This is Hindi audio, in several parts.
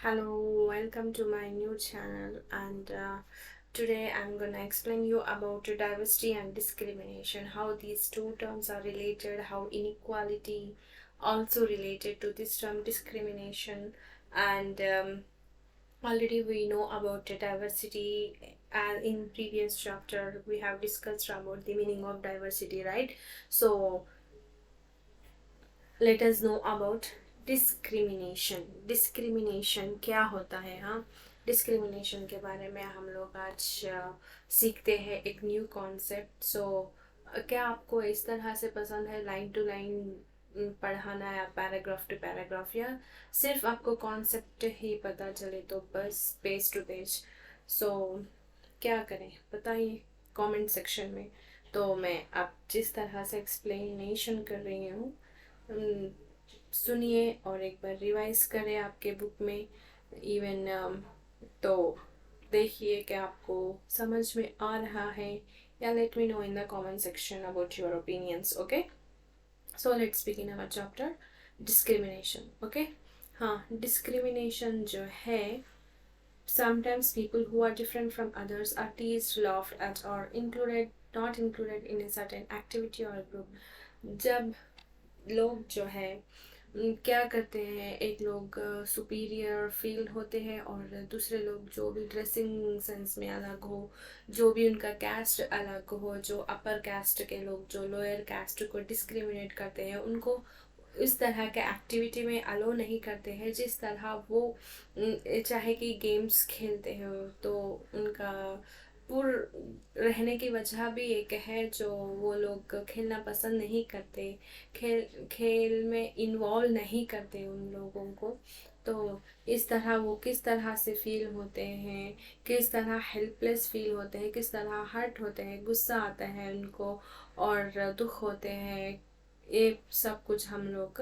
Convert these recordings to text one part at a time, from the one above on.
Hello, welcome to my new channel and today I'm gonna explain you about diversity and discrimination, how these two terms are related, how inequality also related to this term discrimination and already we know about diversity and in previous chapter we have discussed about the meaning of diversity, right? So let us know about discrimination. Discrimination क्या होता है? हाँ, डिस्क्रिमिनेशन के बारे में हम लोग आज सीखते हैं एक न्यू कॉन्सेप्ट। सो क्या आपको इस तरह से पसंद है लाइन टू लाइन पढ़ाना या पैराग्राफ टू पैराग्राफ, या सिर्फ आपको कॉन्सेप्ट ही पता चले तो बस पेज टू पेज? सो क्या करें बताइए कमेंट सेक्शन में। तो मैं अब जिस तरह से एक्सप्लेनेशन कर रही हूँ सुनिए और एक बार रिवाइज करें आपके बुक में इवन तो देखिए कि आपको समझ में आ रहा है, या let me know in the comment section about your opinions. Okay, so let's begin our chapter discrimination. Okay, हाँ, डिस्क्रिमिनेशन जो है, sometimes people who are different from others are teased, laughed at or not included in a certain activity or group। जब लोग जो है क्या करते हैं, एक लोग सुपीरियर फील होते हैं और दूसरे लोग जो भी ड्रेसिंग सेंस में अलग हो, जो भी उनका कैस्ट अलग हो, जो अपर कैस्ट के लोग जो लोअर कैस्ट को डिस्क्रिमिनेट करते हैं, उनको इस तरह के एक्टिविटी में अलो नहीं करते हैं जिस तरह वो चाहे कि गेम्स खेलते हो तो उनका पूर रहने की वजह भी एक है जो वो लोग खेलना पसंद नहीं करते, खेल में इन्वॉल्व नहीं करते उन लोगों को। तो इस तरह वो किस तरह से फील होते हैं, किस तरह हेल्पलेस फील होते हैं, किस तरह हर्ट होते हैं, गुस्सा आता है उनको और दुख होते हैं, ये सब कुछ हम लोग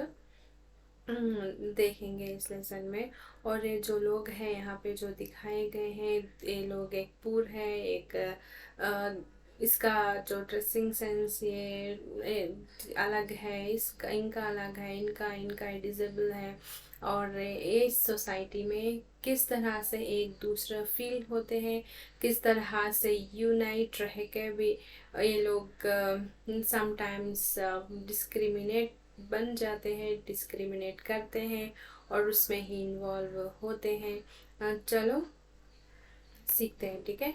देखेंगे इस लेसन में। और ये जो लोग हैं यहाँ पे जो दिखाए गए हैं, ये लोग एक पूर है, एक इसका जो ड्रेसिंग सेंस ये अलग है, इसका इनका अलग है, इनका इनका डिजेबल है। और ये सोसाइटी में किस तरह से एक दूसरा फील होते हैं, किस तरह से यूनाइट रह के भी ये लोग समटाइम्स डिस्क्रिमिनेट बन जाते हैं, डिस्क्रिमिनेट करते हैं और उसमें ही इन्वॉल्व होते हैं। चलो सीखते हैं, ठीक है।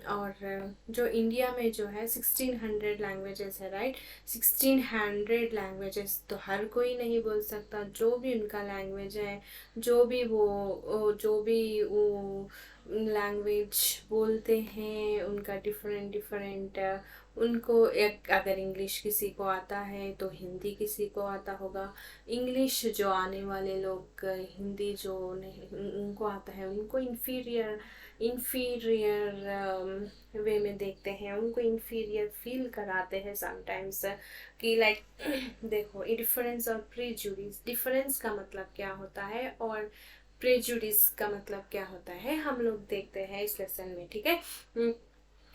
और जो इंडिया में जो है 1600 लैंग्वेजेस है, राइट? 1600 लैंग्वेजेस तो हर कोई नहीं बोल सकता। जो भी उनका लैंग्वेज है, जो भी वो लैंग्वेज बोलते हैं, उनका डिफरेंट डिफरेंट उनको एक अगर इंग्लिश किसी को आता है तो हिंदी किसी को आता होगा। इंग्लिश जो आने वाले लोग हिंदी जो नहीं उनको आता है, उनको इन्फीरियर वे में देखते हैं, उनको इन्फीरियर फील कराते हैं समटाइम्स कि लाइक देखो ये डिफरेंस और प्रेजुडिस, डिफरेंस का मतलब क्या होता है और प्रेजुडिस का मतलब क्या होता है, हम लोग देखते हैं इस लेसन में, ठीक है।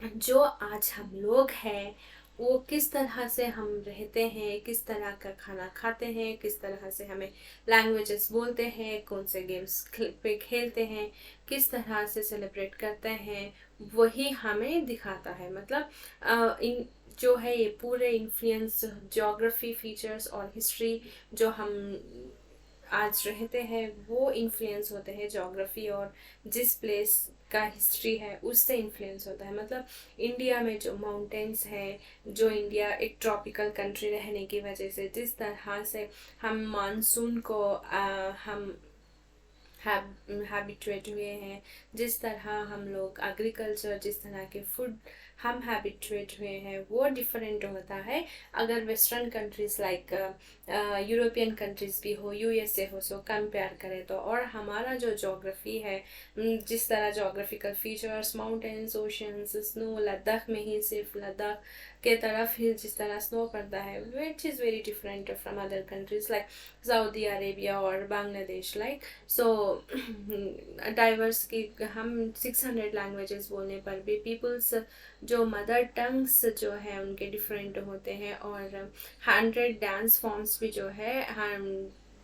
जो आज हम लोग हैं वो किस तरह से हम रहते हैं, किस तरह का खाना खाते हैं, किस तरह से हमें लैंग्वेजेस बोलते हैं, कौन से गेम्स पे खेलते हैं, किस तरह से सेलिब्रेट करते हैं, वही हमें दिखाता है। मतलब इन जो है ये पूरे इन्फ्लुएंस ज्योग्राफी फीचर्स और हिस्ट्री जो हम आज रहते हैं वो इन्फ्लुएंस होते हैं ज्योग्राफी, और जिस प्लेस का हिस्ट्री है उससे इन्फ्लुएंस होता है। मतलब इंडिया में जो माउंटेन्स है, जो इंडिया एक ट्रॉपिकल कंट्री रहने की वजह से जिस तरह से हम मानसून को हम हैबिचुएट हुए हैं, जिस तरह हम लोग एग्रीकल्चर, जिस तरह के फूड हम हैबिचुएट हुए हैं वो डिफरेंट होता है। अगर western countries like European countries भी हो, यूएसए हो, सो कंपेयर करें तो, और हमारा जो जोग्राफी है, जिस तरह geographical features, mountains, oceans, snow, Ladakh में ही सिर्फ लद्दाख के तरफ ही जिस तरह स्नो पड़ता है, which is very different from other countries like Saudi Arabia और बांग्लादेश, लाइक सो डाइवर्स की हम 600 लैंग्वेजेस बोलने पर भी पीपल्स जो मदर टंग्स जो है उनके डिफरेंट होते हैं, और 100 डांस फॉर्म्स भी जो है हम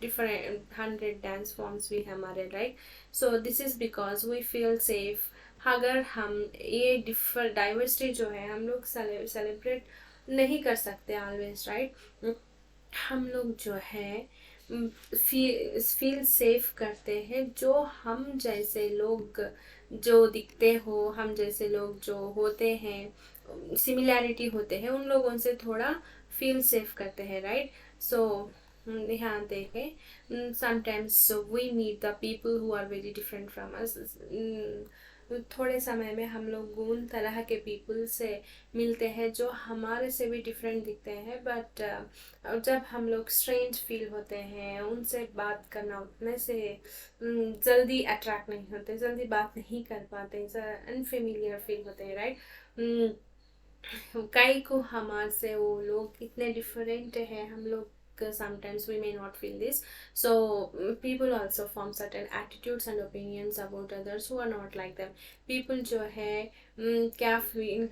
डिफरेंट 100 डांस फॉर्म्स भी हैं हमारे, right. So this is because we feel safe. अगर हम ये डाइवर्सिटी जो है हम लोग सेलिब्रेट नहीं कर सकते ऑलवेज, राइट. हम लोग जो है फील सेफ करते हैं जो हम जैसे लोग जो दिखते हो, हम जैसे लोग जो होते हैं, सिमिलैरिटी होते हैं, उन लोगों से थोड़ा फील सेफ करते हैं, राइट. सो यहाँ देखें, sometimes we meet the people who are very different from us. थोड़े समय में हम लोग उन तरह के पीपल से मिलते हैं जो हमारे से भी डिफरेंट दिखते हैं, बट जब हम लोग स्ट्रेंज फील होते हैं, उनसे बात करना उतने से जल्दी अट्रैक्ट नहीं होते, जल्दी बात नहीं कर पाते, अनफेमिलियर फील होते हैं, राइट. कई को हमारे से वो लोग कितने डिफरेंट हैं, हम लोग sometimes we may not feel this. So people also form certain attitudes and opinions about others who are not like them. People जो है क्या फील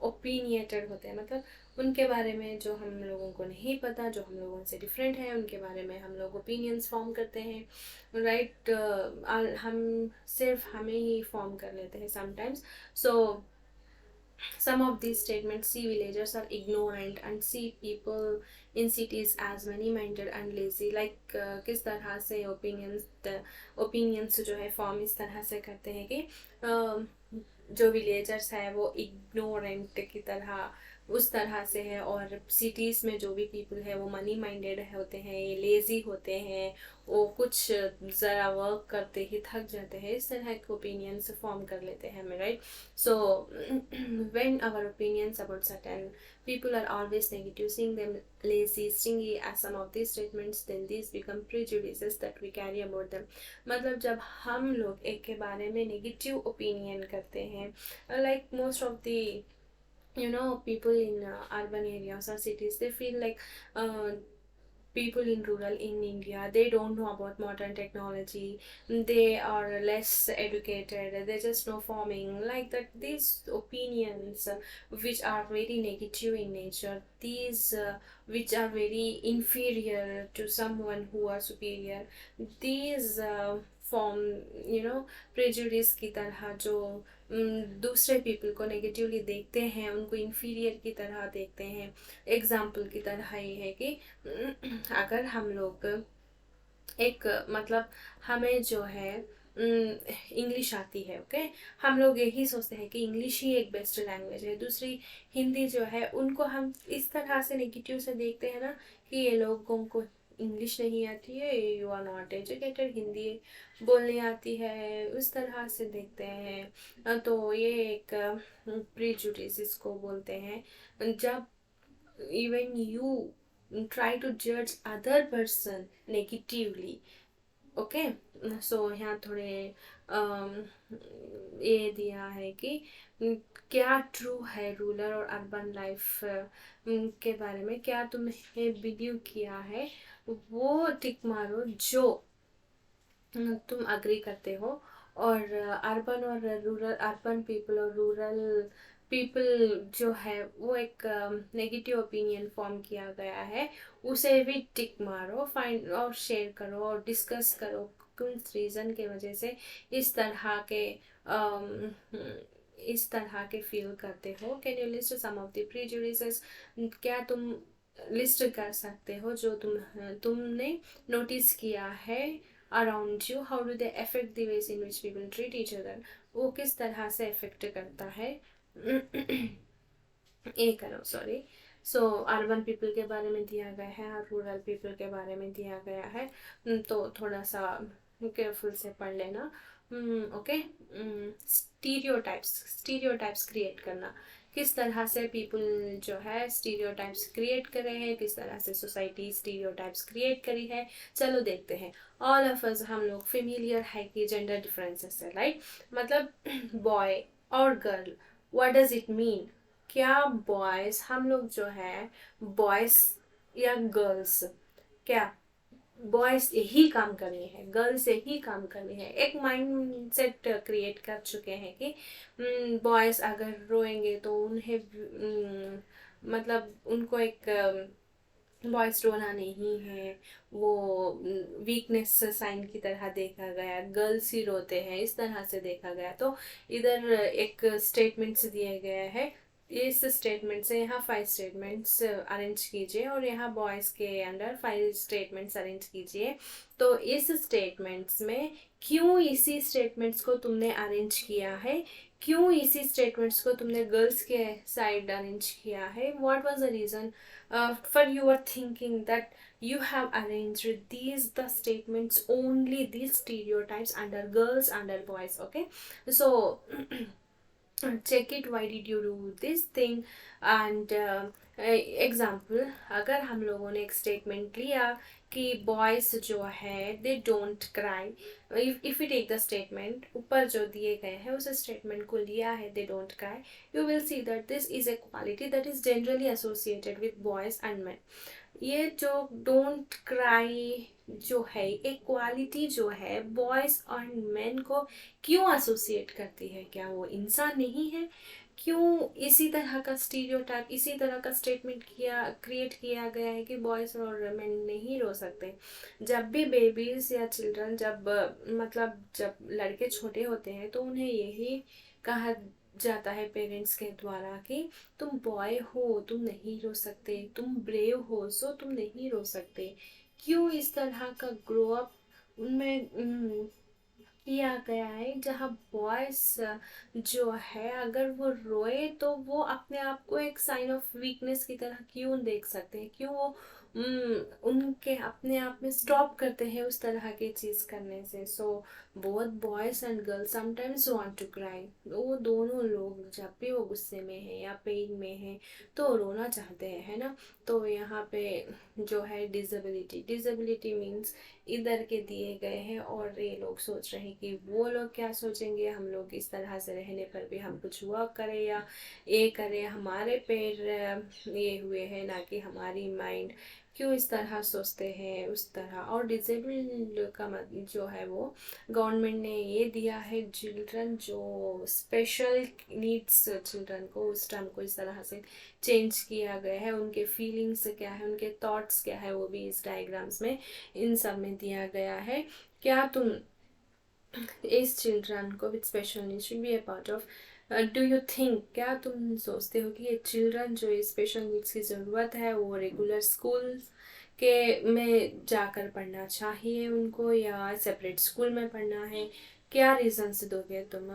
ओपिनियटेड होते हैं, मतलब उनके बारे में जो हम लोगों को नहीं पता, जो हम लोगों से डिफरेंट है, उनके बारे में हम लोग ओपिनियंस फॉर्म करते हैं, राइट. हम सिर्फ हमें ही फॉर्म कर लेते हैं sometimes. So some of these statements see villagers are ignorant and see people in cities as many minded and lazy. Like किस तरह से opinions जो है फॉर्म इस तरह से करते हैं कि जो विलेजर्स है वो इग्नोरेंट की तरह उस तरह से है, और सिटीज़ में जो भी पीपल है वो मनी माइंडेड होते हैं, ये लेज़ी होते हैं, वो कुछ ज़रा वर्क करते ही थक जाते हैं, इस तरह के ओपिनियंस फॉर्म कर लेते हैं हमें, right. So when our opinions about certain people are always negative, seeing them lazy, stingy as some of these statements, then these become prejudices that we carry about them. मतलब जब हम लोग एक के बारे में नेगेटिव ओपिनियन करते हैं, like most of the people in urban areas or cities, they feel like people in rural in India, they don't know about modern technology, they are less educated, they just know farming, like that. These opinions which are very negative in nature, these which are very inferior to someone who are superior, these form prejudice की तरह, जो दूसरे पीपल को नेगेटिवली देखते हैं, उनको इन्फीरियर की तरह देखते हैं. एग्जाम्पल की तरह ये है कि अगर हम लोग एक मतलब हमें जो है इंग्लिश आती है, ओके, हम लोग यही सोचते हैं कि इंग्लिश ही एक बेस्ट लैंग्वेज है, दूसरी हिंदी जो है उनको हम इस तरह से नेगेटिव से देखते हैं ना कि ये लोगों को इंग्लिश नहीं आती है, you are not educated, Hindi बोलनी आती है, उस तरह से देखते हैं. तो ये एक प्रीजुडिस इसको बोलते हैं. जब even you try to judge other person negatively, okay. So यहाँ थोड़े ये दिया है कि क्या ट्रू है रूरल और अर्बन लाइफ के बारे में, क्या तुमने बिलीव किया है, वो टिक मारो जो तुम अग्री करते हो. और अर्बन और रूरल, अर्बन पीपल और रूरल पीपल जो है वो एक नेगेटिव ओपिनियन फॉर्म किया गया है, उसे भी टिक मारो, फाइंड और शेयर करो और डिस्कस करो किस रीज़न के वजह से इस तरह के फील करते हो. Can you list some of the prejudices, क्या तुम लिस्ट कर सकते हो जो तुमने नोटिस किया है around you? How do they affect the ways in which people treat each other? वो किस तरह से अफेक्ट करता है ये करो, सॉरी. सो अर्बन पीपल के बारे में दिया गया है और रूरल पीपल के बारे में दिया गया है, तो थोड़ा सा केयरफुल से पढ़ लेना, ओके. स्टीरियोटाइप्स क्रिएट करना, किस तरह से पीपल जो है स्टीरियोटाइप्स क्रिएट कर रहे हैं, किस तरह से सोसाइटी स्टीरियोटाइप्स क्रिएट करी है, चलो देखते हैं. ऑल ऑफ अस हम लोग फेमिलियर है कि जेंडर डिफरेंसेस है, राइट. मतलब बॉय और girl, what does it mean? क्या बॉयज़, हम लोग जो है बॉयज़ या गर्ल्स, क्या बॉयज़ यही काम करनी है, गर्ल्स यही काम करनी है, एक माइंड सेट क्रिएट कर चुके हैं कि बॉयज़ अगर रोएंगे तो उन्हें मतलब उनको एक बॉयज रोना नहीं है, वो वीकनेस साइन की तरह देखा गया, गर्ल्स ही रोते हैं इस तरह से देखा गया। तो इधर एक स्टेटमेंट्स दिए गए हैं, इस स्टेटमेंट से यहाँ 5 स्टेटमेंट्स अरेंज कीजिए और यहाँ बॉयज़ के अंडर 5 स्टेटमेंट्स अरेंज कीजिए। तो इस स्टेटमेंट्स में क्यों इसी स्टेटमेंट्स को तुमने अरेंज किया है, क्यों इसी स्टेटमेंट्स को तुमने गर्ल्स के साइड अरेंज किया है, what was the reason for you are thinking that you have arranged these the statements only these stereotypes under girls under boys, okay? So check it, why did you do this thing? And example, अगर हम लोगों ने एक स्टेटमेंट लिया कि बॉयज़ जो है they don't cry, if you take the statement ऊपर जो दिए गए हैं उस स्टेटमेंट को लिया है they don't cry, you will see that this is a quality that is generally associated with boys and man. ये जो डोंट क्राई जो है एक क्वालिटी जो है बॉयज़ और मेन को क्यों एसोसिएट करती है? क्या वो इंसान नहीं है? क्यों इसी तरह का स्टीरियोटाइप, इसी तरह का स्टेटमेंट क्रिएट किया गया है कि बॉयज़ और मेन नहीं रो सकते? जब भी बेबीज़ या चिल्ड्रन जब लड़के छोटे होते हैं तो उन्हें यही कहा जाता है पेरेंट्स के द्वारा कि तुम बॉय हो, तुम नहीं रो सकते, तुम ब्रेव हो सो तुम नहीं रो सकते। क्यों इस तरह का ग्रो अप उनमें किया गया है, जहाँ बॉयज जो है अगर वो रोए तो वो अपने आप को एक साइन ऑफ वीकनेस की तरह क्यों देख सकते हैं? क्यों वो उनके अपने आप में स्टॉप करते हैं उस तरह की चीज़ करने से? So both boys and girls sometimes want to cry. वो दोनों लोग जब भी वो गुस्से में है या पेन में है तो रोना चाहते हैं, है ना? तो यहाँ पे जो है डिसेबिलिटी मीन्स इधर के दिए गए हैं और ये लोग सोच रहे हैं कि वो लोग क्या सोचेंगे, हम लोग इस तरह से रहने पर भी हम कुछ वर्क करें या ये करें, हमारे पैर ये हुए हैं ना कि हमारी माइंड, क्यों इस तरह सोचते हैं उस तरह। और डिसेबल का जो है वो गवर्नमेंट ने ये दिया है, चिल्ड्रन जो स्पेशल नीड्स चिल्ड्रन को उस टर्म को इस तरह से चेंज किया गया है, उनके फीलिंग्स क्या है, उनके थॉट्स क्या है, वो भी इस डायग्राम्स में इन सब में दिया गया है। क्या तुम इस चिल्ड्रन को with special needs should be A part of, do you think, क्या तुम सोचते हो कि ये चिल्ड्रन जो स्पेशल नीड्स की ज़रूरत है वो रेगुलर स्कूल के में जाकर पढ़ना चाहिए उनको या सेपरेट स्कूल में पढ़ना है? क्या रीज़न्स दोगे तुम?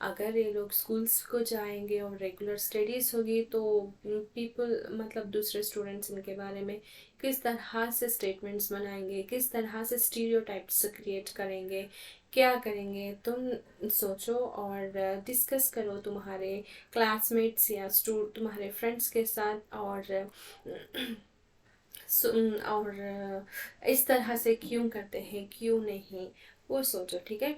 अगर ये लोग स्कूल्स को जाएंगे और रेगुलर स्टडीज़ होगी तो पीपल दूसरे स्टूडेंट्स इनके बारे में किस तरह से स्टेटमेंट्स बनाएंगे, किस तरह से स्टीरियोटाइप्स क्रिएट करेंगे, क्या करेंगे? तुम सोचो और डिस्कस करो तुम्हारे क्लासमेट्स या तुम्हारे फ्रेंड्स के साथ और इस तरह से क्यों करते हैं, क्यों नहीं, वो सोचो, ठीक है?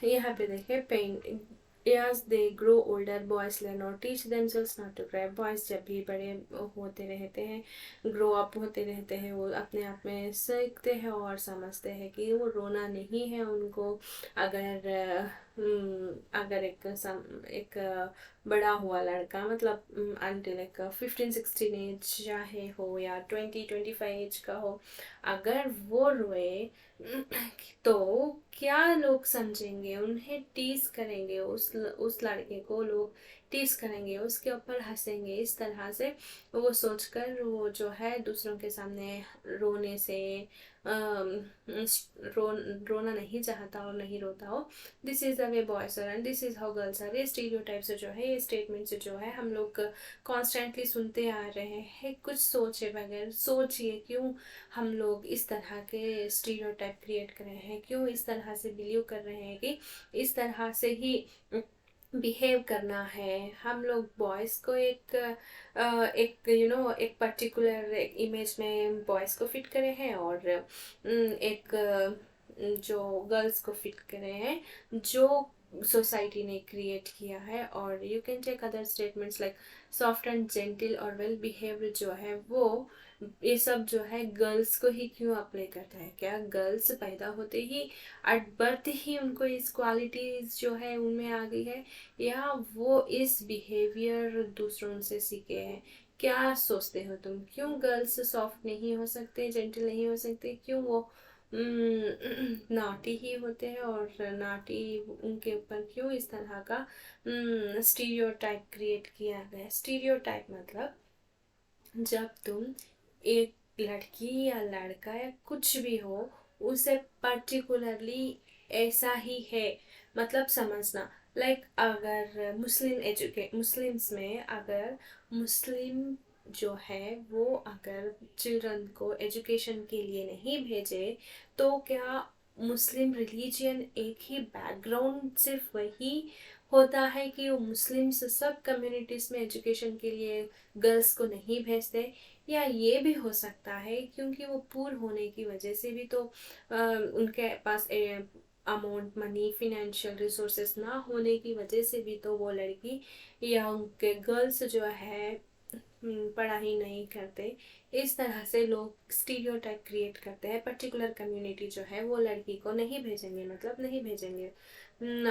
यहाँ पे देखें pen, as they grow older boys learn or teach themselves not to cry। boys जब भी बड़े होते रहते हैं, ग्रो अप होते रहते हैं, वो अपने आप में सीखते हैं और समझते हैं कि वो रोना नहीं है उनको। अगर एक बड़ा हुआ लड़का अंटिल 15-16 एज चाहे हो या 20-25 एज का हो, अगर वो रोए तो क्या लोग समझेंगे, उन्हें टीज करेंगे, उस लड़के को लोग टीज करेंगे, उसके ऊपर हंसेंगे। इस तरह से वो सोचकर वो जो है दूसरों के सामने रोने से रोना नहीं चाहता और नहीं रोता हो। This is the way boys are and this is how girls are. ये स्टीरियोटाइप्स जो है, ये स्टेटमेंट्स जो है हम लोग कॉन्स्टेंटली सुनते आ रहे हैं कुछ सोचे बगैर। सोचिए क्यों हम लोग इस तरह के स्टीरियोटाइप क्रिएट कर रहे हैं, क्यों इस तरह से बिलीव कर रहे हैं कि इस तरह से ही बिहेव करना है। हम लोग बॉयज़ को एक एक पर्टिकुलर इमेज में बॉयज़ को फिट करे हैं और एक जो गर्ल्स को फिट करे हैं जो सोसाइटी ने क्रिएट किया है। और you can take other statements like soft and gentle और वेल बिहेव्ड जो है वो, ये सब जो है गर्ल्स को ही क्यों अप्लाई करता है? क्या गर्ल्स पैदा होते ही एट बर्थ ही उनको इस क्वालिटीज जो है उनमें आ गई है, या वो इस बिहेवियर दूसरों से सीखे हैं? क्या सोचते हो तुम, क्यों गर्ल्स सॉफ्ट नहीं हो सकते, जेंटल नहीं हो सकते, क्यों वो नाटी ही होते हैं, और नाटी उनके ऊपर क्यों इस तरह का स्टीरियोटाइप क्रिएट किया गया। स्टीरियोटाइप मतलब जब तुम एक लड़की या लड़का या कुछ भी हो उसे पर्टिकुलरली ऐसा ही है, मतलब समझना। लाइक अगर मुस्लिम्स में अगर मुस्लिम जो है वो अगर चिल्ड्रन को एजुकेशन के लिए नहीं भेजे, तो क्या मुस्लिम रिलीजियन एक ही बैकग्राउंड सिर्फ वही होता है कि वो मुस्लिम्स सब कम्युनिटीज में एजुकेशन के लिए गर्ल्स को नहीं भेजते, या ये भी हो सकता है क्योंकि वो पुअर होने की वजह से भी तो उनके पास अमाउंट मनी फिनेंशियल रिसोर्सेस ना होने की वजह से भी तो वो लड़की या उनके गर्ल्स जो है पढ़ाई नहीं करते। इस तरह से लोग स्टीरियोटाइप क्रिएट करते हैं, पर्टिकुलर कम्युनिटी जो है वो लड़की को नहीं भेजेंगे, मतलब नहीं भेजेंगे।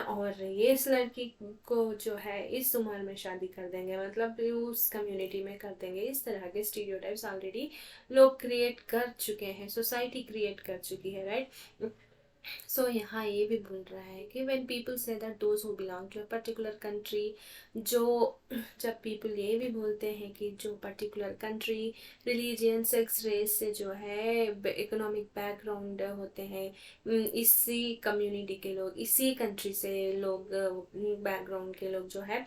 और ये इस लड़की को जो है इस उम्र में शादी कर देंगे, मतलब उस कम्युनिटी में कर देंगे। इस तरह के स्टीरियोटाइप्स ऑलरेडी लोग क्रिएट कर चुके हैं, सोसाइटी क्रिएट कर चुकी है, राइट। सो यहाँ ये भी बोल रहा है कि when people say that those who belong to a particular country, जो जब people ये भी बोलते हैं कि जो particular country religion sex race से जो है इकोनॉमिक बैकग्राउंड होते हैं, इसी कम्युनिटी के लोग, इसी कंट्री से लोग, बैकग्राउंड के लोग जो है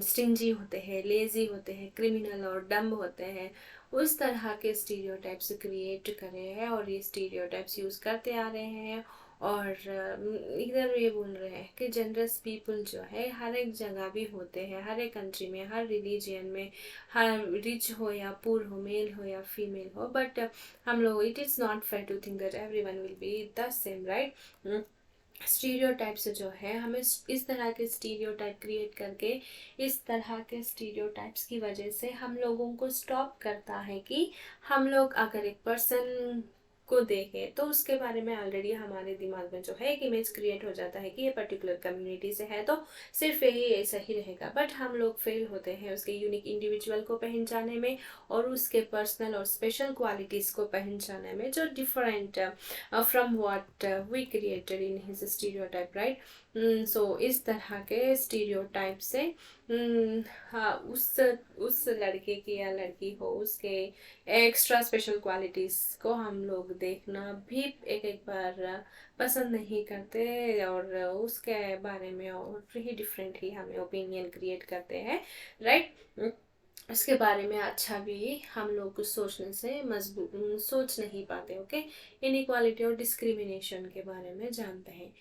स्टिंजी होते हैं, लेजी होते हैं, क्रिमिनल और डम्ब होते हैं, उस तरह के स्टीरियोटाइप्स क्रिएट करे हैं और ये स्टीरियोटाइप्स यूज करते आ रहे हैं। और इधर ये बोल रहे हैं कि जनरस पीपल जो है हर एक जगह भी होते हैं, हर एक कंट्री में, हर रिलीजियन में, हर रिच हो या पुअर हो, मेल हो या फीमेल हो, बट हम लोग it is not fair to think that everyone will be the same, right. Stereotypes जो है हमें इस तरह के स्टीरियोटाइप क्रिएट करके, इस तरह के स्टीरियोटाइप्स की वजह से हम लोगों को स्टॉप करता है कि हम लोग अगर एक पर्सन को देखें तो उसके बारे में ऑलरेडी हमारे दिमाग में जो है एक इमेज क्रिएट हो जाता है कि ये पर्टिकुलर कम्युनिटी से है तो सिर्फ यही ऐसा ही रहेगा, बट हम लोग फेल होते हैं उसके यूनिक इंडिविजुअल को पहचानने में और उसके पर्सनल और स्पेशल क्वालिटीज़ को पहचानने में जो different from what we created in his stereotype, right? So इस तरह के स्टीरियोटाइप से हाँ उस लड़के की या लड़की हो उसके एक्स्ट्रा स्पेशल क्वालिटीज़ को हम लोग देखना भी एक एक बार पसंद नहीं करते, और उसके बारे में और ही डिफरेंट ही हमें ओपिनियन क्रिएट करते हैं, राइट। उसके बारे में अच्छा भी हम लोग कुछ सोचने से मजबूत सोच नहीं पाते। ओके, इनइक्वालिटी और डिस्क्रिमिनेशन के बारे में जानते हैं।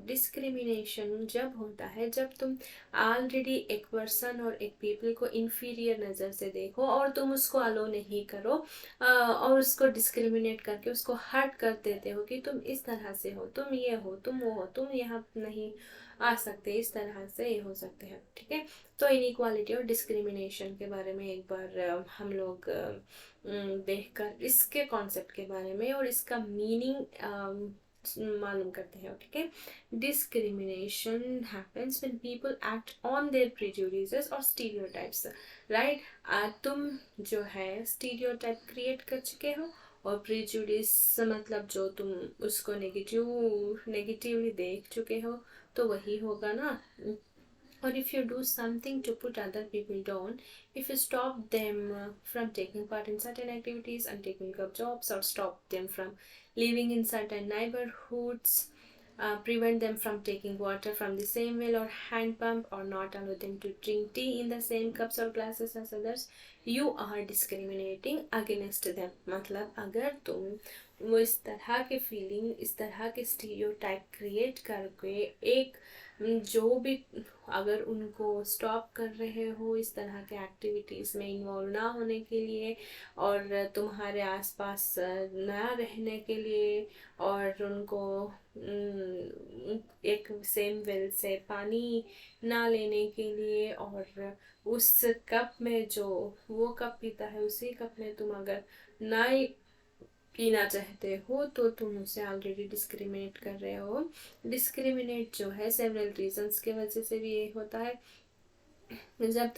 डिस्क्रिमिनेशन जब होता है जब तुम ऑलरेडी एक पर्सन और एक पीपल को इन्फीरियर नज़र से देखो और तुम उसको अलो नहीं करो, और उसको डिस्क्रिमिनेट करके उसको हर्ट कर देते हो कि तुम इस तरह से हो, तुम ये हो, तुम वो हो, तुम यहाँ नहीं आ सकते, इस तरह से ये हो सकते हैं, ठीक है। तो इनइक्वालिटी और डिस्क्रिमिनेशन के बारे में एक बार हम लोग देखकर इसके कॉन्सेप्ट के बारे में और इसका मीनिंग मालूम करते हैं, ठीक है। Discrimination happens when people act on their prejudices और स्टीरियोटाइप्स, राइट। तुम जो है स्टीरियोटाइप क्रिएट कर चुके हो, और प्रेजुडिस मतलब जो तुम उसको नेगेटिवली देख चुके हो, तो वही होगा ना। Or if you do something to put other people down, if you stop them from taking part in certain activities and taking up jobs, or stop them from living in certain neighborhoods, prevent them from taking water from the same well or hand pump, or not allow them to drink tea in the same cups or glasses as others, you are discriminating against them। मतलब अगर तुम वो इस तरह के फीलिंग, इस तरह के स्टीरियोटाइप क्रिएट करके एक जो भी अगर उनको स्टॉप कर रहे हो इस तरह के एक्टिविटीज़ में इन्वॉल्व ना होने के लिए, और तुम्हारे आसपास ना रहने के लिए, और उनको एक सेम वेल से पानी ना लेने के लिए, और उस कप में जो वो कप पीता है उसी कप में तुम अगर ना पीना चाहते हो तो तुम उसे ऑलरेडी डिस्क्रिमिनेट कर रहे हो। डिस्क्रिमिनेट जो है सेवरल रीजंस के वजह से भी ये होता है। जब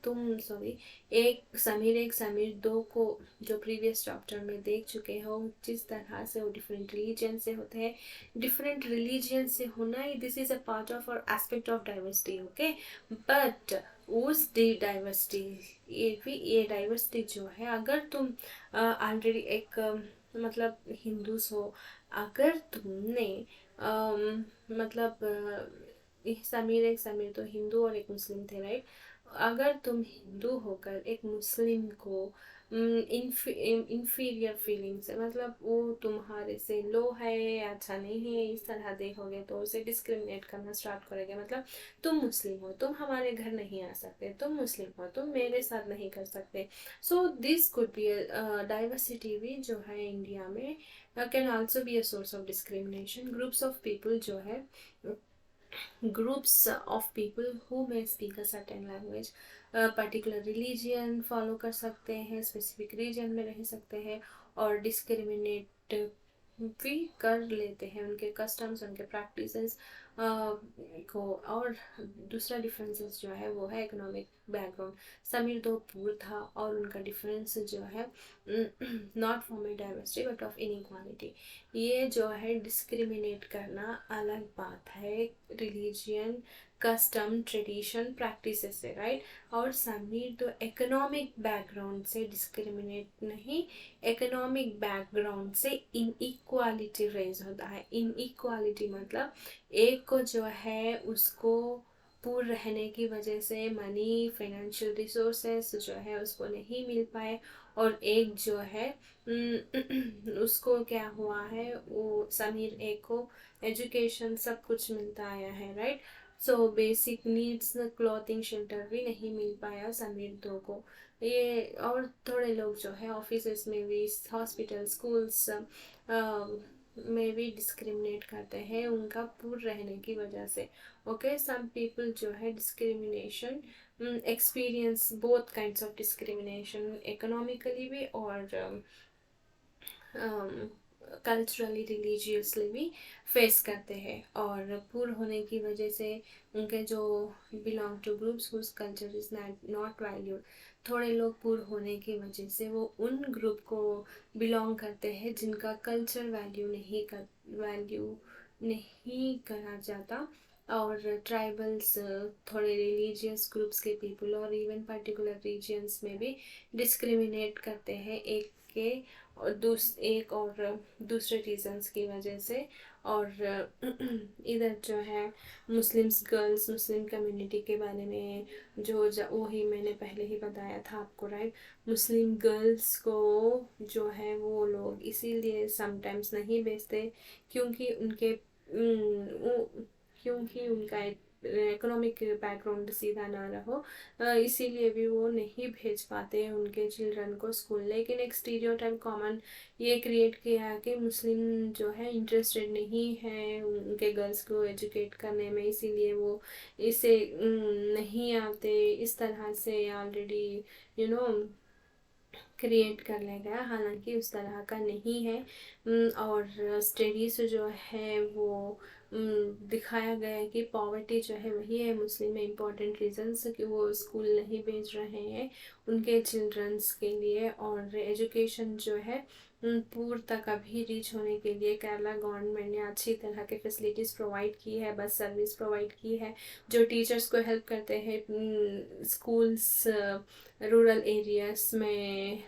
तुम सॉरी एक समीर दो को जो प्रीवियस चैप्टर में देख चुके हो, जिस तरह से वो डिफरेंट रिलीजन से होते हैं, डिफरेंट रिलीजन से होना ही this is a part of और aspect of diversity, okay. But उस डाइवर्सिटी ये डाइवर्सिटी जो है, अगर तुम ऑलरेडी एक मतलब हिंदूस हो, अगर तुमने मतलब समीर तो हिंदू और एक मुस्लिम थे, राइट। अगर तुम हिंदू होकर एक मुस्लिम को इंफीरियर फीलिंग से, मतलब वो तुम्हारे से लो है, अच्छा नहीं है, इस तरह देखोगे तो उसे डिस्क्रिमिनेट करना स्टार्ट करोगे। मतलब तुम मुस्लिम हो, तुम हमारे घर नहीं आ सकते, तुम मुस्लिम हो, तुम मेरे साथ नहीं कर सकते। So this could be diversity भी जो है इंडिया में can also be a source of discrimination. Groups of people जो है, groups of people who may speak a certain language, particular religion follow कर सकते हैं, स्पेसिफिक रीजन में रह सकते हैं, और डिस्क्रिमिनेट भी कर लेते हैं उनके कस्टम्स, उनके प्रैक्टिसेस को। और दूसरा डिफरेंसेस जो है वो है इकोनॉमिक बैकग्राउंड। समीर दो पुर था और उनका डिफरेंस जो है not form A diversity but of inequality. ये जो है डिस्क्रिमिनेट करना अलग बात है रिलीजियन, कस्टम, ट्रेडिशन, प्रैक्टिसेस से, राइट। और समीर तो इकोनॉमिक बैकग्राउंड से डिस्क्रिमिनेट नहीं, इकोनॉमिक बैकग्राउंड से इनइक्वालिटी रेज होता है। इनइक्वालिटी मतलब एक को जो है उसको पूर्ण रहने की वजह से मनी, फाइनेंशियल रिसोर्सेस जो है उसको नहीं मिल पाए, और एक जो है उसको क्या हुआ है, वो समीर एक को एजुकेशन सब कुछ मिलता आया है, right. So basic needs clothing shelter भी नहीं मिल पाया समीर दो को। ये और थोड़े लोग जो है ऑफिस में भी, हॉस्पिटल, स्कूल्स में भी डिस्क्रिमिनेट करते हैं उनका पूर्ण रहने की वजह से, ओके। सम पीपल जो है discrimination experience both kinds of discrimination, economically भी और कल्चरली, रिलीजियसली भी फेस करते हैं। और पूर होने की वजह से उनके जो belong to groups whose culture is not valued, थोड़े लोग पूर होने की वजह से वो उन ग्रुप को बिलोंग करते हैं जिनका कल्चर वैल्यू नहीं करा जाता। और ट्राइबल्स, थोड़े रिलीजियस ग्रुप्स के पीपल और इवन पर्टिकुलर रीजन्स में भी डिस्क्रिमिनेट करते हैं एक के और एक और दूसरे रीजन्स की वजह से। और इधर जो है मुस्लिम्स गर्ल्स, मुस्लिम कम्युनिटी के बारे में जो वही मैंने पहले ही बताया था आपको, राइट। मुस्लिम गर्ल्स को जो है वो लोग इसीलिए समटाइम्स नहीं भेजते क्योंकि क्योंकि उनका इकोनॉमिक बैकग्राउंड सीधा ना रहो, इसीलिए भी वो नहीं भेज पाते हैं उनके चिल्ड्रन को स्कूल। लेकिन एक स्टीरियोटाइप कॉमन ये क्रिएट किया कि मुस्लिम जो है इंटरेस्टेड नहीं है उनके गर्ल्स को एजुकेट करने में, इसीलिए वो इसे नहीं आते, इस तरह से ऑलरेडी यू नो क्रिएट कर ले गया, हालांकि उस तरह का नहीं है। और स्टडीज जो है वो दिखाया गया है कि पॉवर्टी जो है वही है मुस्लिम में इम्पॉर्टेंट रीजंस कि वो स्कूल नहीं भेज रहे हैं उनके चिल्ड्रंस के लिए। और एजुकेशन जो है पूर्व तक अभी रीच होने के लिए केरला गवर्नमेंट ने अच्छी तरह के फैसिलिटीज़ प्रोवाइड की है, बस सर्विस प्रोवाइड की है जो टीचर्स को हेल्प करते हैं। स्कूल्स रूरल एरियाज में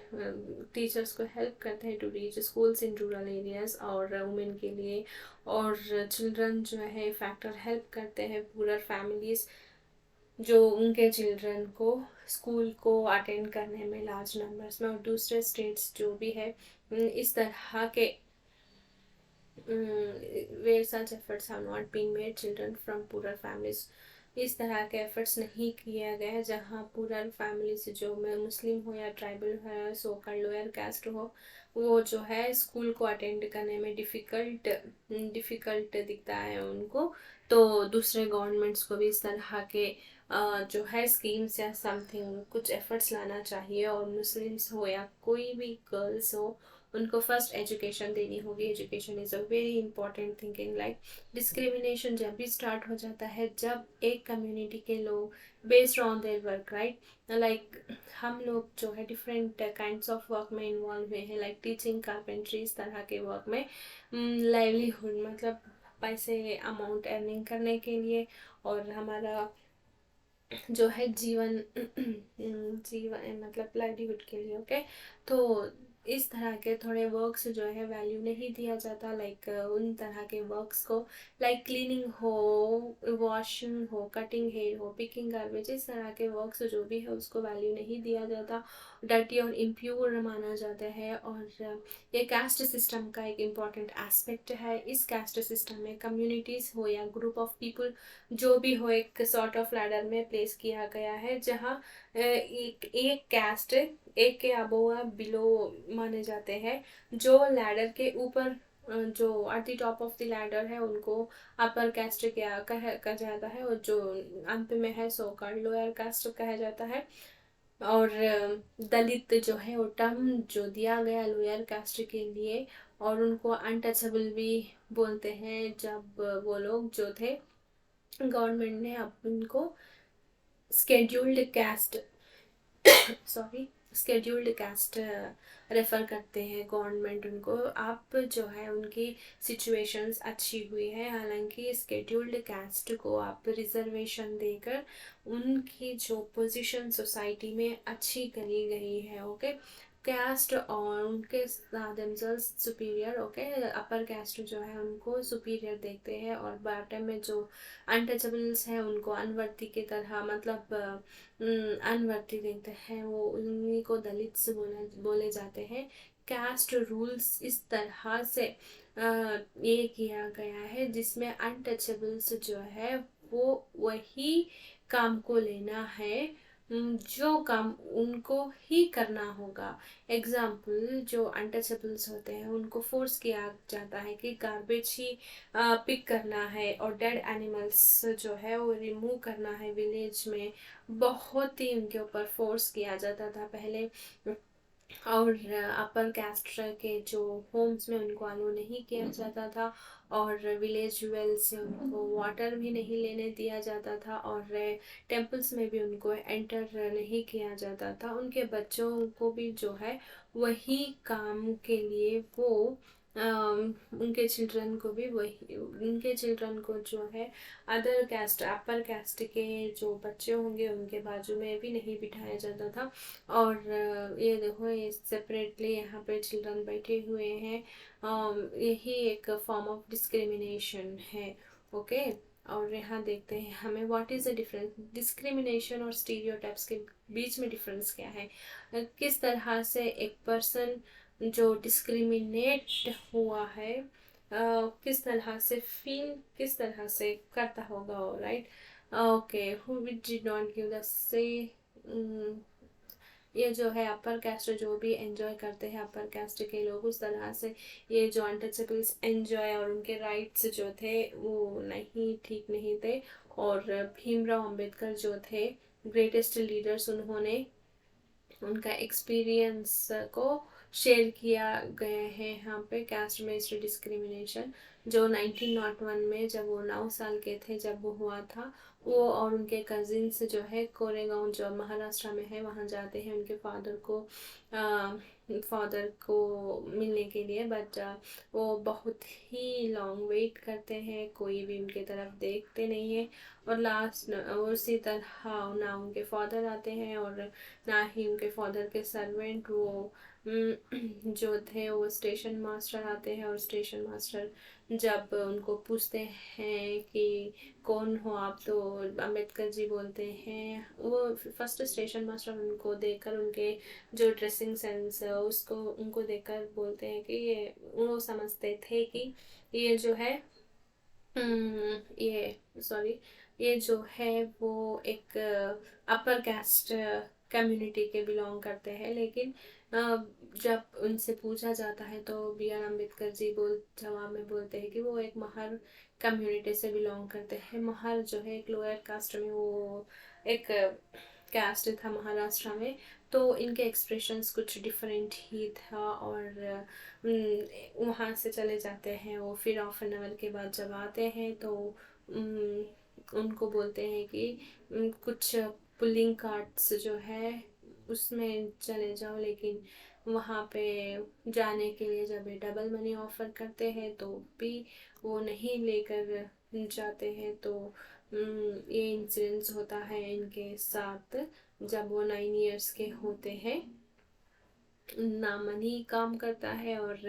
टीचर्स को हेल्प करते हैं to reach schools in rural areas और वुमेन के लिए। और चिल्ड्रन जो है फैक्टर हेल्प करते हैं पूरर फैमिलीज जो उनके चिल्ड्रन को स्कूल को अटेंड करने में लार्ज नंबर्स में। और दूसरे स्टेट्स जो भी है इस तरह के where such efforts have not been made, children from poorer families, इस तरह के एफर्ट्स नहीं किया गया है जहाँ पुअर फैमिली से जो मैं मुस्लिम हो या ट्राइबल हो या सोकर लोअर कास्ट हो, वो जो है स्कूल को अटेंड करने में डिफ़िकल्ट दिखता है उनको। तो दूसरे गवर्नमेंट्स को भी इस तरह के जो है स्कीम्स या समथिंग कुछ एफर्ट्स लाना चाहिए, और मुस्लिम्स हो या कोई भी गर्ल्स हो उनको फर्स्ट एजुकेशन देनी होगी। Education is a very important thing in life. Discrimination जब भी स्टार्ट हो जाता है जब एक कम्युनिटी के लोग based on their work, right, like हम लोग जो है डिफरेंट काइंड्स ऑफ वर्क में इन्वॉल्व हुए हैं, लाइक टीचिंग, कारपेंट्री, इस तरह के वर्क में लाइवलीहुड मतलब पैसे अमाउंट अर्निंग करने के लिए और हमारा जो है जीवन जीवन मतलब लाइवलीहुड के लिए। ओके, तो इस तरह के थोड़े वर्क्स जो है वैल्यू नहीं दिया जाता, लाइक उन तरह के वर्क्स को, लाइक क्लीनिंग हो, वॉशिंग हो, कटिंग हेयर हो, पिकिंग गार्बेज, इस तरह के वर्क्स जो भी है उसको वैल्यू नहीं दिया जाता, डर्टी और इम्प्योर माना जाता है। और ये कास्ट सिस्टम का एक इम्पॉर्टेंट एस्पेक्ट है। इस कास्ट सिस्टम में कम्युनिटीज़ हो या ग्रुप ऑफ पीपल जो भी हो एक सॉर्ट ऑफ लैडर में प्लेस किया गया है, जहाँ एक कास्ट एक के अबोव या बिलो माने जाते हैं। जो लैडर के ऊपर जो at the top of the ladder है उनको अपर कास्ट कहा जाता है, और जो अंत में है सो कॉल्ड लोअर कास्ट कहा जाता है। और दलित जो है वो टर्म जो दिया गया लोअर कास्ट के लिए, और उनको अनटचेबल भी बोलते हैं जब वो लोग जो थे गवर्नमेंट ने अब उनको scheduled cast sorry scheduled cast refer करते हैं गवर्नमेंट उनको। अब जो है उनकी सिचुएशंस अच्छी हुई है, हालांकि स्केड्यूल्ड कास्ट को आप रिजर्वेशन देकर उनकी जो पोजीशन सोसाइटी में अच्छी करी गई है। ओके, कास्ट और उनके themselves superior, okay, upper caste जो है उनको सुपीरियर देखते हैं, और बॉटम में जो अनटचेबल्स हैं उनको अनवर्ती की तरह मतलब अनवर्ती देखते हैं, वो उन्हीं को दलित से बोले जाते हैं। कास्ट रूल्स इस तरह से ये किया गया है जिसमें अनटचेबल्स जो है वो वही काम को लेना है जो काम उनको ही करना होगा। एग्जाम्पल, जो अनटचेबल्स होते हैं उनको फोर्स किया जाता है कि गार्बेज ही पिक करना है, और डेड एनिमल्स जो है वो रिमूव करना है विलेज में। बहुत ही उनके ऊपर फोर्स किया जाता था पहले। और अपर कास्ट के जो होम्स में उनको अलाउ नहीं किया जाता था, और विलेज वेल से उनको वाटर भी नहीं लेने दिया जाता था, और टेम्पल्स में भी उनको एंटर नहीं किया जाता था। उनके बच्चों को भी जो है वही काम के लिए वो उनके चिल्ड्रन को भी वही, उनके चिल्ड्रन को जो है अदर कास्ट अपर कास्ट के जो बच्चे होंगे उनके बाजू में भी नहीं बिठाया जाता था। और ये देखो ये सेपरेटली यहाँ पे चिल्ड्रन बैठे हुए हैं, यही एक फॉर्म ऑफ डिस्क्रिमिनेशन है। ओके, और यहाँ देखते हैं हमें what is the difference, discrimination और स्टीरियोटाइप्स के बीच में डिफरेंस क्या है। किस तरह से एक पर्सन जो डिस्क्रिमिनेट हुआ है किस तरह से फील किस तरह से करता होगा, right. Okay, who did not give the से ये जो है अपर कास्ट जो भी एंजॉय करते हैं अपर कास्ट के लोग, उस तरह से ये जो अनटचेबल्स एंजॉय और उनके राइट्स जो थे वो नहीं ठीक नहीं थे। और भीमराव अंबेडकर जो थे ग्रेटेस्ट लीडर्स, उन्होंने उनका एक्सपीरियंस को शेयर किया गया है यहाँ पे। कास्ट बेस्ड डिस्क्रिमिनेशन जो 1901 में जब वो 9 साल के थे जब वो हुआ था, वो और उनके कजिन्स जो है कोरेगांव जो महाराष्ट्र में है वहाँ जाते हैं उनके फादर को मिलने के लिए, बट वो बहुत ही लॉन्ग वेट करते हैं, कोई भी उनके तरफ देखते नहीं है। और लास्ट उसी तरह ना उनके फादर आते हैं और ना ही उनके फादर के सर्वेंट वो जो थे वो स्टेशन मास्टर आते हैं। और स्टेशन मास्टर जब उनको पूछते हैं कि कौन हो आप, तो अंबेडकर जी बोलते हैं, वो फर्स्ट स्टेशन मास्टर उनको देखकर उनके जो ड्रेसिंग सेंस है उसको उनको देखकर बोलते हैं कि ये वो समझते थे कि ये जो है ये जो है वो एक अपर कास्ट कम्युनिटी के बिलोंग करते हैं। लेकिन जब उनसे पूछा जाता है तो बी आर अम्बेडकर जी जवाब में बोलते हैं कि वो एक महर कम्युनिटी से बिलोंग करते हैं। महर जो है एक लोअर कास्ट में वो एक कास्ट था महाराष्ट्र में, तो इनके एक्सप्रेशंस कुछ डिफरेंट ही था। और वहाँ से चले जाते हैं वो, फिर हाफ एन आवर के बाद जब आते हैं तो उनको बोलते हैं कि कुछ पुलिंग कार्ट्स जो है उसमें चले जाओ, लेकिन वहाँ पे जाने के लिए जब ये डबल मनी ऑफ़र करते हैं तो भी वो नहीं लेकर जाते हैं। तो ये इंसिडेंस होता है इनके साथ जब वो 9 इयर्स के होते हैं। नामनी काम करता है और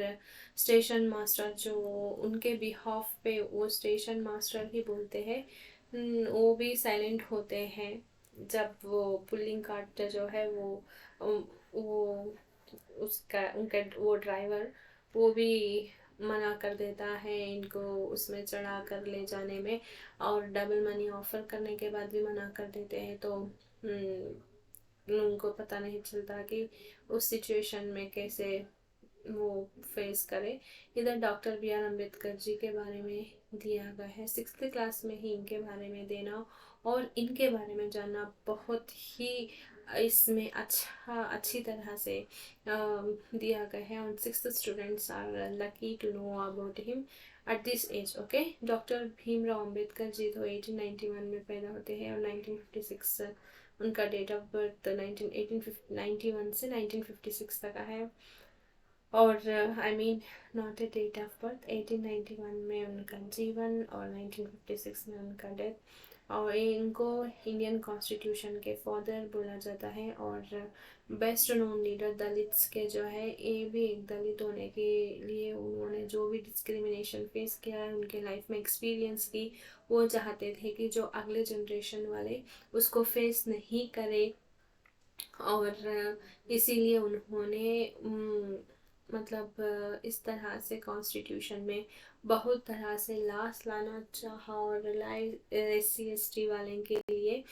स्टेशन मास्टर जो उनके बिहाफ पे वो स्टेशन मास्टर ही बोलते हैं, वो भी साइलेंट होते हैं जब वो पुलिंग कार्ट जो है वो उसका उनका वो ड्राइवर वो भी मना कर देता है इनको उसमें चढ़ा कर ले जाने में, और डबल मनी ऑफर करने के बाद भी मना कर देते हैं। तो उनको पता नहीं चलता कि उस सिचुएशन में कैसे वो फेस करे। इधर doctor B R Ambedkar ji के बारे में दिया गया है। 6th क्लास में ही इनके बारे में देना और इनके बारे में जानना बहुत ही इसमें अच्छी तरह से दिया गया है। और 6th students are lucky to know about him at this age. Okay, doctor Bhimrao Ambedkar ji तो 1891 में पैदा होते हैं और 1956 उनका डेट ऑफ बर्थ 1891 से 1956 तक का है। और I mean not a date of birth, 1891 में उनका जीवन और 1956 में उनका डेथ। और इनको इंडियन कॉन्स्टिट्यूशन के फादर बोला जाता है। और बेस्ट नोन लीडर दलित्स के जो है, ये भी एक दलित होने के लिए उन्होंने जो भी डिस्क्रिमिनेशन फेस किया है उनके लाइफ में एक्सपीरियंस की, वो चाहते थे कि जो अगले जनरेशन वाले उसको फेस नहीं करे। और इसीलिए उन्होंने मतलब इस तरह से कॉन्स्टिट्यूशन में बहुत तरह से लॉस लाना चाहा और SC ST वाले के लिए।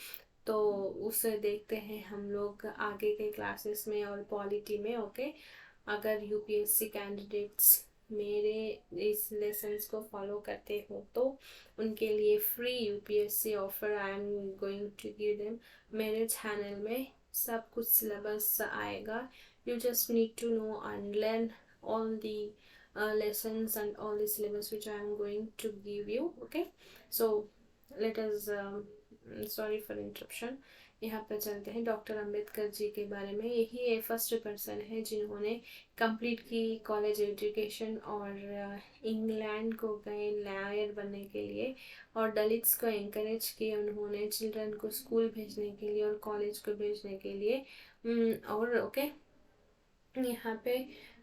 तो उसे देखते हैं हम लोग आगे के क्लासेस में और पॉलिटी में। ओके, अगर UPSC कैंडिडेट्स मेरे इस लेसन्स को फॉलो करते हो तो उनके लिए free UPSC offer I am going to give them. मेरे चैनल में सब कुछ सिलेबस आएगा। You just need to know and learn all the lessons and all the syllabus which I am going to give you. Okay, so let us sorry for interruption। यहाँ पर चलते हैं डॉक्टर अंबेडकर जी के बारे में। यही एक फर्स्ट पर्सन है जिन्होंने कंप्लीट की कॉलेज एजुकेशन और इंग्लैंड को गए लॉयर बनने के लिए और दलित्स को एनकरेज किया उन्होंने चिल्ड्रन को स्कूल भेजने के लिए और कॉलेज को भेजने के लिए। और ओके, यहाँ पे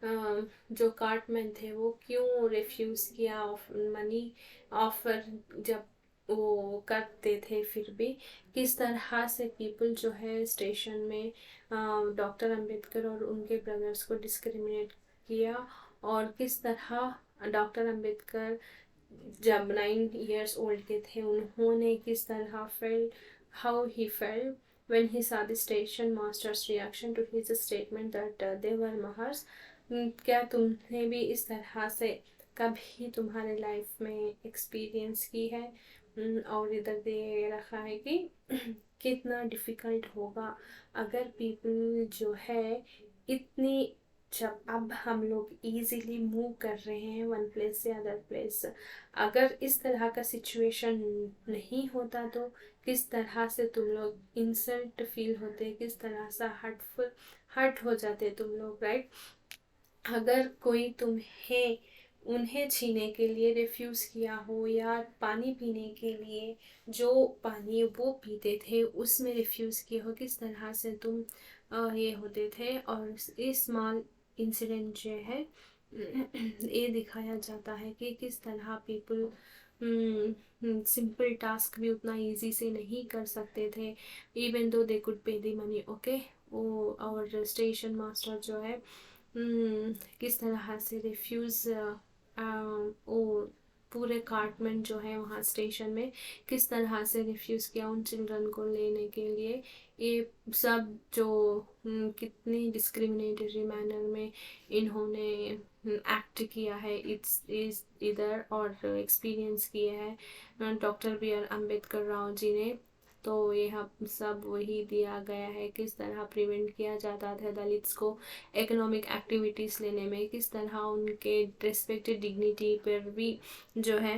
जो कार्टमैन थे वो क्यों रिफ्यूज़ किया मनी ऑफर जब वो करते थे, फिर भी किस तरह से पीपल जो है स्टेशन में डॉक्टर अंबेडकर और उनके ब्रदर्स को डिस्क्रिमिनेट किया, और किस तरह डॉक्टर अंबेडकर जब 9 इयर्स ओल्ड के थे उन्होंने किस तरह how he felt when he saw the station master's reaction to his statement that they were Mahars। क्या तुमने भी इस तरह से कभी तुम्हारे लाइफ में एक्सपीरियंस की है? और इधर दे रखा है कि कितना डिफ़िकल्ट होगा अगर पीपल जो है इतनी, जब अब हम लोग इजीली मूव कर रहे हैं वन प्लेस से अदर प्लेस, अगर इस तरह का सिचुएशन नहीं होता तो किस तरह से तुम लोग इंसल्ट फील होते, किस तरह से हर्ट हो जाते तुम लोग, राइट? अगर कोई तुम्हें उन्हें छीने के लिए रिफ्यूज़ किया हो या पानी पीने के लिए जो पानी वो पीते थे उसमें रिफ्यूज़ किया हो, किस तरह से तुम ये होते थे। और इस स्मॉल इंसिडेंट जो है ये दिखाया जाता है कि किस तरह पीपल सिंपल टास्क भी उतना इजी से नहीं कर सकते थे, इवन दो दे कुड पे द मनी। ओके, वो और स्टेशन मास्टर जो है किस तरह से रिफ्यूज़ वो पूरे कार्टमैन जो है वहाँ स्टेशन में किस तरह से रिफ्यूज़ किया उन चिल्ड्रन को लेने के लिए। ये सब जो कितनी डिस्क्रिमिनेटरी मैनर में इन्होंने एक्ट किया है इस इधर और एक्सपीरियंस किया है doctor B R Ambedkar Rao ji ने तो यह सब वही दिया गया है, किस तरह प्रिवेंट किया जाता था दलित्स को इकोनॉमिक एक्टिविटीज़ लेने में, किस तरह उनके रिस्पेक्टेड डिग्निटी पर भी जो है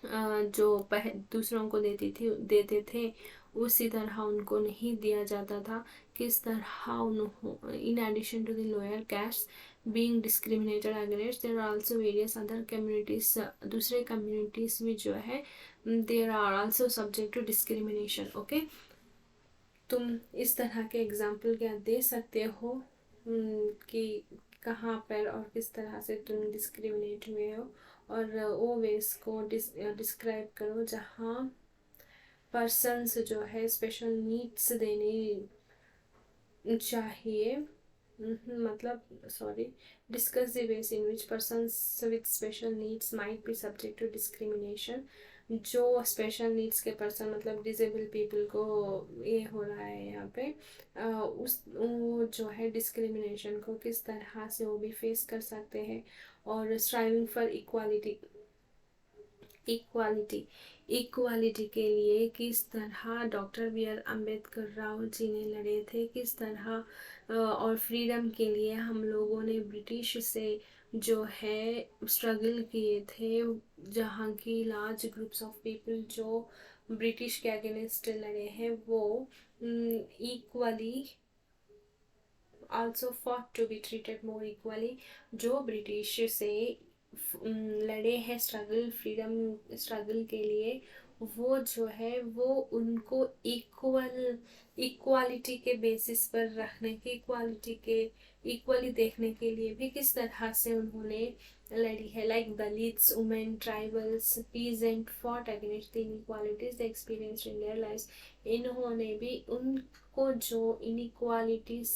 जो दूसरों को देते थे उसी तरह उनको नहीं दिया जाता था। किस तरह उन्होंने in addition to the lower caste being discriminated against, there are also various other communities, दूसरे कम्युनिटीज भी जो है there are also subject to discrimination. Okay, तुम इस तरह के एग्जाम्पल क्या दे सकते हो कि कहाँ पर और किस तरह से तुम डिस्क्रिमिनेट हुए हो, और वो वेज को डिस्क्राइब करो जहाँ पर्सन्स जो है स्पेशल नीड्स देने चाहिए, मतलब sorry, discuss the ways in which persons with special needs might be subject to discrimination. जो स्पेशल नीड्स के पर्सन मतलब डिसेबल पीपल को ये हो रहा है यहाँ पे वो जो है डिस्क्रिमिनेशन को किस तरह से वो भी फेस कर सकते हैं। और स्ट्राइविंग फॉर इक्वालिटी इक्वालिटी के लिए किस तरह doctor B R Ambedkar Rao ji ने लड़े थे, किस तरह और फ्रीडम के लिए हम लोगों ने ब्रिटिश से जो है स्ट्रगल किए थे, जहाँ की लार्ज ग्रुप्स ऑफ पीपल जो ब्रिटिश के अगेंस्ट लड़े हैं वो equally also fought to be treated more equally। जो ब्रिटिश से लड़े हैं फ्रीडम स्ट्रगल के लिए, वो जो है वो उनको इक्वालिटी के बेसिस पर रखने के इक्वली देखने के लिए भी किस तरह से उन्होंने लड़ी है। Like Dalits, women, tribals, peasant fought against the inequalities they experienced in their lives. इन्होंने भी उनको जो इनइक्वालिटीज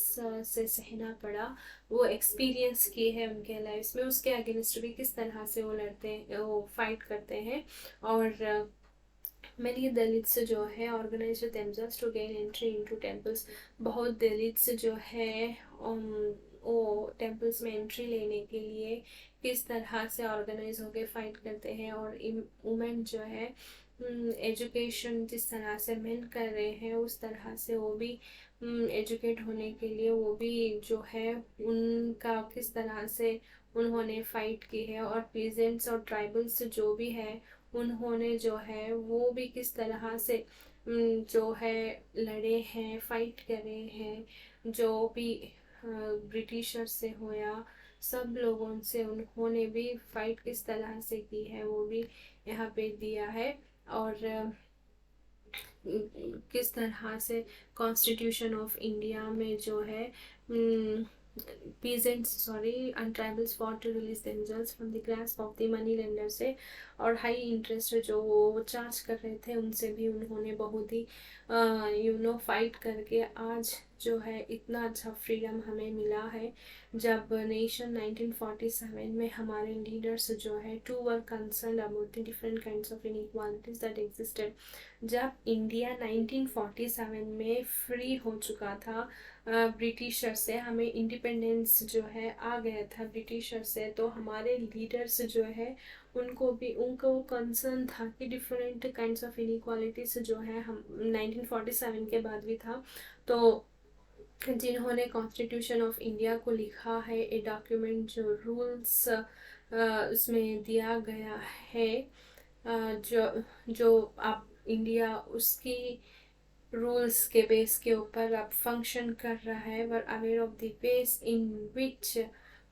से सहना पड़ा वो एक्सपीरियंस किए हैं उनके लाइफ्स में, उसके अगेंस्ट भी किस तरह से वो लड़ते हैं, वो फाइट करते हैं। और many दलित्स जो है organise themselves to gain entry into temples। बहुत दलित्स जो है वो टेम्पल्स में एंट्री लेने के लिए किस तरह से ऑर्गेनाइज होके फाइट करते हैं। और वुमेन जो है एजुकेशन जिस तरह से मेन कर रहे हैं उस तरह से वो भी एजुकेट होने के लिए वो भी जो है उनका किस तरह से उन्होंने फाइट की है। और पीजेंट्स और ट्राइबल्स जो भी है उन्होंने जो है वो भी किस तरह से जो है लड़े हैं, फाइट करे हैं, जो भी ब्रिटिशर से हो या सब लोगों से उन्होंने भी फाइट किस तरह से की है वो भी यहाँ पे दिया है। और किस तरह से कॉन्स्टिट्यूशन ऑफ इंडिया में जो है and tribals fought to release themselves from the grasp of the money lenders से, और हाई इंटरेस्ट जो वो चार्ज कर रहे थे उनसे भी उन्होंने बहुत ही फाइट करके आज जो है इतना अच्छा फ्रीडम हमें मिला है। जब नेशन 1947 में हमारे लीडर्स जो है to were concern about the different kinds of inequalities that existed. जब इंडिया 1947 में फ्री हो चुका था ब्रिटिशर से, हमें इंडिपेंडेंस जो है आ गया था ब्रिटिशर से, तो हमारे लीडर्स जो है उनको कंसर्न था कि डिफरेंट काइंड्स ऑफ इनइक्वालिटीज जो है हम 1947 के बाद भी था। तो जिन्होंने कॉन्स्टिट्यूशन ऑफ इंडिया को लिखा है, ए डॉक्यूमेंट जो रूल्स उसमें दिया गया है, जो आप इंडिया उसकी रूल्स के बेस के ऊपर अब फंक्शन कर रहा है, were aware of the base in which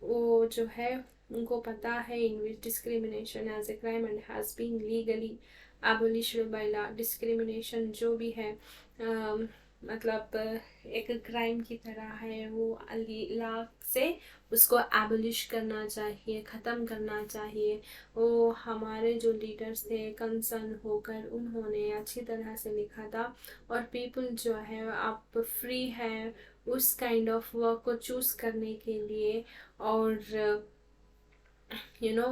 वो जो है उनको पता है in which discrimination as a crime and has been legally abolished by law. Discrimination जो भी है मतलब एक क्राइम की तरह है, वो लॉ से उसको एबोलिश करना चाहिए, ख़त्म करना चाहिए। वो हमारे जो लीडर्स थे कंसर्न होकर उन्होंने अच्छी तरह से लिखा था। और पीपल जो है आप फ्री है उस काइंड ऑफ वर्क को चूज़ करने के लिए, और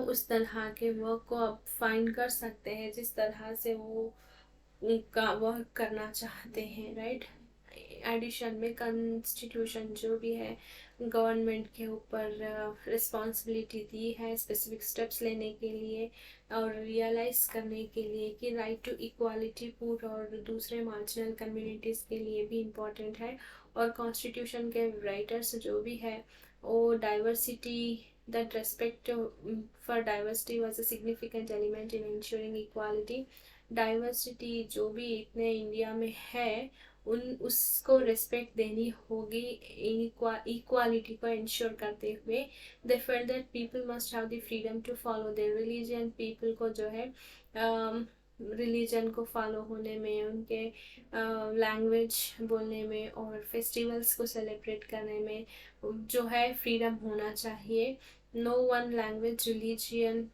उस तरह के वर्क को आप फाइंड कर सकते हैं जिस तरह से वो उनका वर्क करना चाहते हैं, राइट। एडिशन में कॉन्स्टिट्यूशन जो भी है गवर्नमेंट के ऊपर रिस्पॉन्सिबिलिटी दी है स्पेसिफिक स्टेप्स लेने के लिए और रियलाइज़ करने के लिए कि राइट टू इक्वालिटी पूर और दूसरे मार्जिनल कम्युनिटीज़ के लिए भी इम्पॉर्टेंट है। और कॉन्स्टिट्यूशन के राइटर्स जो भी है वो diversity that respect for diversity was a significant element in ensuring equality। Diversity जो भी इतने इंडिया में है उन उसको रिस्पेक्ट देनी होगी इक्वालिटी को इंश्योर करते हुए। They felt that people must have the freedom to follow their religion. People को जो है रिलीजन को फॉलो होने में, उनके लैंग्वेज बोलने में और फेस्टिवल्स को सेलिब्रेट करने में जो है फ्रीडम होना चाहिए। No one language religion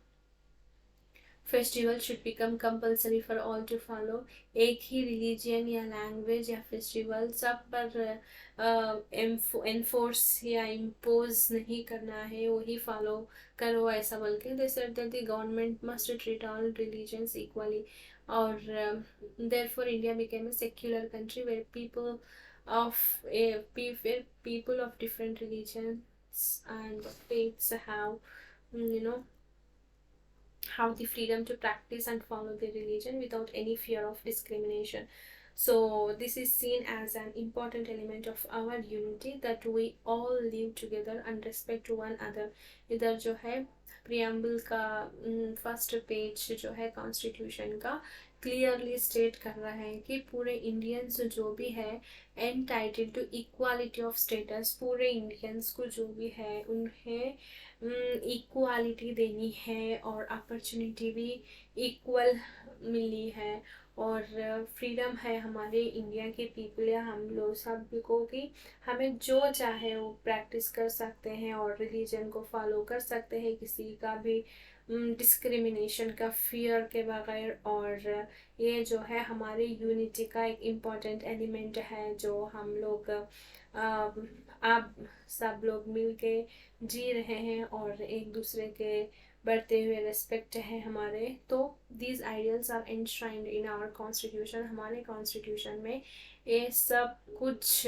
festival should become compulsory for all to follow. एक ही रिलीजियन या लैंग्वेज या फेस्टिवल सब पर एनफोर्स या इम्पोज नहीं करना है, वही फॉलो करो ऐसा बोल के they said that the government must treat all religions equally. और therefore India became a secular country where people of different religions and faiths have the freedom to practice and follow their religion without any fear of discrimination. So this is seen as an important element of our unity, that we all live together and respect one another. इधर जो है प्रियम्बल का फर्स्ट पेज जो है कॉन्स्टिट्यूशन का क्लियरली स्टेट कर रहा है कि पूरे इंडियंस जो भी है entitled to equality of status. पूरे इंडियंस को जो भी है उन्हें इक्वालिटी देनी है और अपॉर्चुनिटी भी इक्वल मिली है और फ्रीडम है हमारे इंडिया के पीपल या हम लोग सब को कि हमें जो चाहे वो प्रैक्टिस कर सकते हैं और रिलीजन को फॉलो कर सकते हैं किसी का भी डिस्क्रिमिनेशन का फियर के बगैर। और ये जो है हमारी यूनिटी का एक इम्पॉर्टेंट एलिमेंट है जो हम लोग अब सब लोग मिल के जी रहे हैं और एक दूसरे के बढ़ते हुए रिस्पेक्ट है हमारे। तो these ideals are enshrined in our constitution. हमारे कॉन्स्टिट्यूशन में ये सब कुछ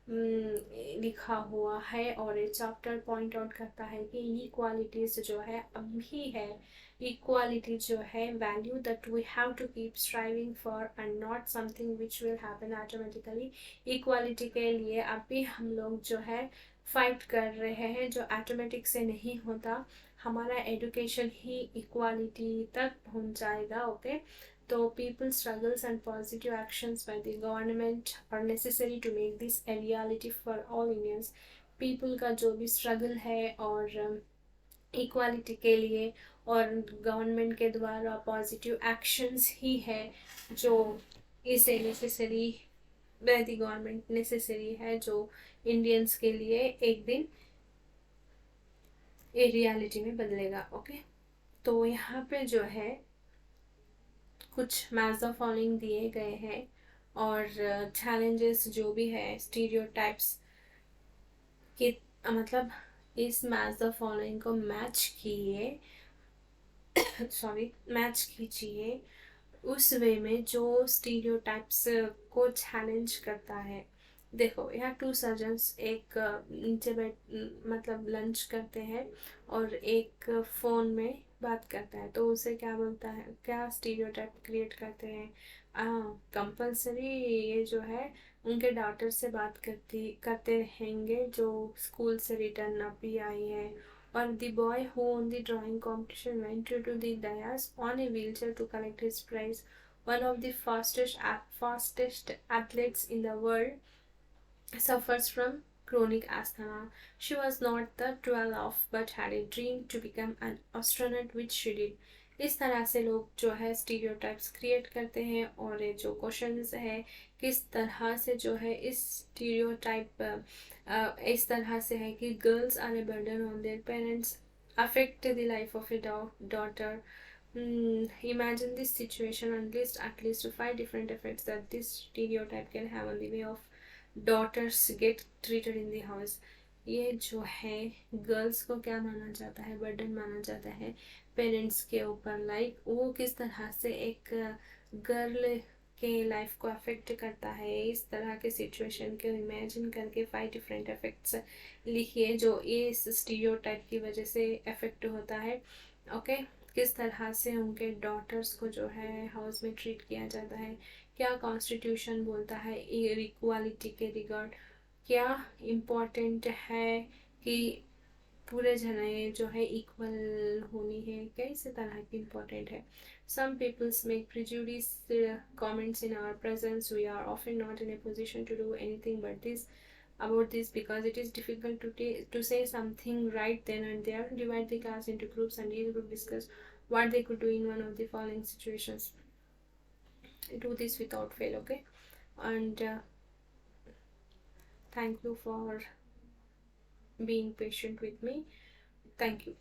लिखा हुआ है और ये चैप्टर पॉइंट आउट करता है कि इनइक्वालिटीज जो है अभी है, इक्वालिटी जो है value that we have to keep striving for and not something which will happen automatically. Equality के लिए अभी हम लोग जो है फाइट कर रहे हैं जो ऑटोमेटिक से नहीं होता। हमारा एजुकेशन ही इक्वालिटी तक पहुंचाएगा। ओके तो people struggles and positive actions by the government are necessary to make this a reality for all Indians. People का जो भी स्ट्रगल है और इक्वालिटी के लिए और गवर्नमेंट के द्वारा पॉजिटिव एक्शंस ही है जो इसे necessary bye the government necessary है जो इंडियंस के लिए एक दिन ये रियलिटी में बदलेगा। ओके तो यहाँ पे जो है कुछ मैच द फॉलोइंग दिए गए हैं और चैलेंजेस जो भी है स्टीरियोटाइप्स के मतलब इस मैच द फॉलोइंग को मैच कीजिए उस वे में जो स्टीरियोटाइप्स को चैलेंज करता है। देखो यहाँ 2 सर्जन्स एक नीचे मतलब लंच करते हैं और एक फ़ोन में बात करता है तो उसे क्या बोलता है, क्या स्टीरियोटाइप क्रिएट करते हैं। कंपल्सरी ये जो है उनके डॉटर से बात करते रहेंगे जो स्कूल से रिटर्न अभी आई है। और the boy who won the drawing competition went to the dais on a wheelchair to collect his prize. One of the fastest athletes in the world suffers from chronic asthma. She was not the 12th but had a dream to become an astronaut which she did. इस तरह से लोग जो है स्टीरियोटाइप्स क्रिएट करते हैं और ये जो क्वेश्चंस है किस तरह से जो है इस स्टीरियोटाइप इस तरह से है कि girls are a burden on their parents, affect the life of a daughter. Imagine this situation and list at least 5 different effects that this stereotype can have on the way of daughters get treated in the house. ये जो है गर्ल्स को क्या माना जाता है, बर्डन माना जाता है पेरेंट्स के ऊपर। लाइक वो किस तरह से एक गर्ल के लाइफ को अफेक्ट करता है। इस तरह के सिचुएशन को इमेजिन करके 5 डिफरेंट इफेक्ट्स लिखिए जो इस स्टीरियोटाइप की वजह से इफेक्ट होता है। ओके, किस तरह से उनके डॉटर्स को जो है हाउस में ट्रीट किया जाता है, क्या कॉन्स्टिट्यूशन बोलता है इक्वालिटी के रिगार्ड, क्या इम्पोर्टेंट है कि पूरे जने जो है इक्वल होनी है, कैसे तरह की इम्पोर्टेंट है। Some peoples make prejudice comments in our presence. We are often not in a position to do anything but this about this because it is difficult to say something right then and there. Divide the class into groups and each group discuss what they could do in one of the following situations. Do this without fail, okay? And thank you for being patient with me. Thank you.